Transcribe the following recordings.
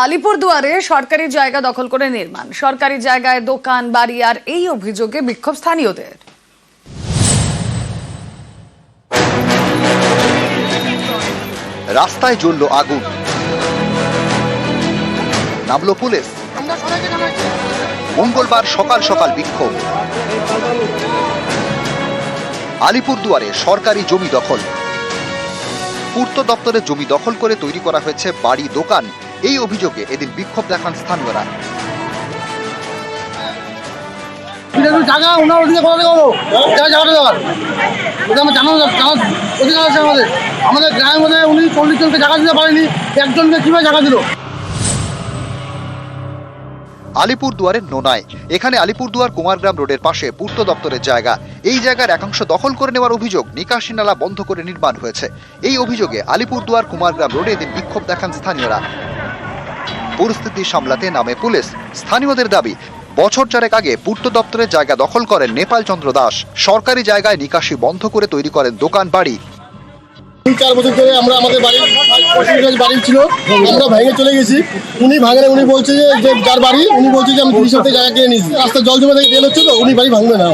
আলিপুরদুয়ারে সরকারি জায়গা দখল করে নির্মাণ, সরকারি জায়গায় দোকান বাড়ি, আর এই অভিযোগে বিক্ষোভ স্থানীয়দের। রাস্তায় জ্বলল আগুন, নামলো পুলিশ। মঙ্গলবার সকাল সকাল বিক্ষোভ। আলিপুরদুয়ারে সরকারি জমি দখল। পূর্ত দপ্তরের জমি দখল করে তৈরি করা হয়েছে বাড়ি, দোকান। এই অভিযোগে এদিন বিক্ষোভ দেখান স্থানীয়রা। আমাদের গ্রামের মধ্যে উনি 40 জনকে জায়গা দিতে পারেনি, একজনকে কিভাবে জায়গা দিল? আলিপুরদুয়ারের নোনায়, এখানে আলিপুরদুয়ার কুমারগ্রাম রোডের পাশে পূর্ত দপ্তরের জায়গা। এই জায়গার একাংশ দখল করে নেওয়ার অভিযোগ, নিকাশি নালা বন্ধ করে নির্মাণ হয়েছে। এই অভিযোগে আলিপুরদুয়ার কুমারগ্রাম রোডে এদিন বিক্ষোভ দেখান স্থানীয়রা। পরিস্থিতি সামলাতে নামে পুলিশ। স্থানীয়দের দাবি, বছর চারেক আগে পূর্ত দপ্তরের জায়গা দখল করেন নেপাল চন্দ্র দাস। সরকারি জায়গায় নিকাশি বন্ধ করে তৈরি করেন দোকান বাড়ি। 4 বছর ধরে আমরা আমাদের বাড়ি ছিল, আমরা ভেঙে চলে গেছি। উনি ভাঙেন, উনি বলছে যে যার বাড়ি, উনি বলছে যে আমি 30 সপ্তাহে জায়গা কিনে নিয়েছি। রাস্তা জল জমে থেকে ড্রেন হচ্ছে, তো উনি বাড়ি ভাঙবে না।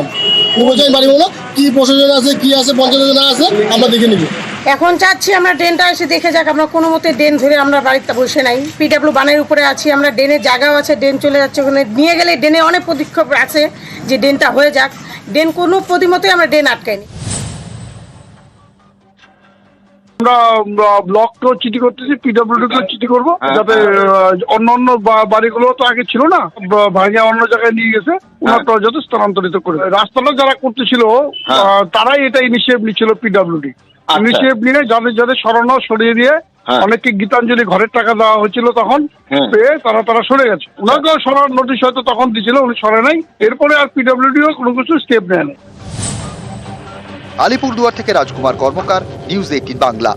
উনি বলছে আমি বাড়ি ভাঙবো না। কি প্রশাসন আছে, কি আছে, পঞ্চায়েত না আছে, আমরা দেখে নিবি। এখন চাচ্ছি আমরা ড্রেনটা এসে দেখে যাক। আমরা কোনো মতে ড্রেন ধরে আমরা বাড়িতে বসে নাই, পিডাব্লিউ বানের উপরে আছি। আমরা ড্রেনের জায়গাও আছে, ড্রেন চলে যাচ্ছে ওখানে নিয়ে গেলে। ড্রেনে অনেক পদক্ষেপ আছে যে ড্রেনটা হয়ে যাক। ড্রেন কোনো প্রতিমতে আমরা ড্রেন আটকাইনি। আমরা ব্লককেও চিঠি করতেছি, পিডব্লিউডিকেও চিঠি করবো, যাতে অন্য অন্য বাড়িগুলো তো আগে ছিল না, ভাঙে অন্য জায়গায় নিয়ে গেছে, ওনারটা যাতে স্থানান্তরিত করে। রাস্তাটা যারা করতেছিল তারাই এটা ইনিশিয়েটিভ নিচ্ছিল, পিডব্লিউডি ইনিশিয়েটিভ নিয়ে যাদের যাদের সরানো সরিয়ে দিয়ে অনেককে গীতাঞ্জলি ঘরের টাকা দেওয়া হয়েছিল, তখন পেয়ে তারা সরে গেছে। ওনাকেও সরার নোটিশ হয়তো তখন দিয়েছিল, উনি সরে নাই। এরপরে আর পিডব্লিউডিও কোনো কিছু স্টেপ নেয় না। আলিপুরদুয়ার থেকে রাজকুমার কর্মকার, নিউজ 18 বাংলা।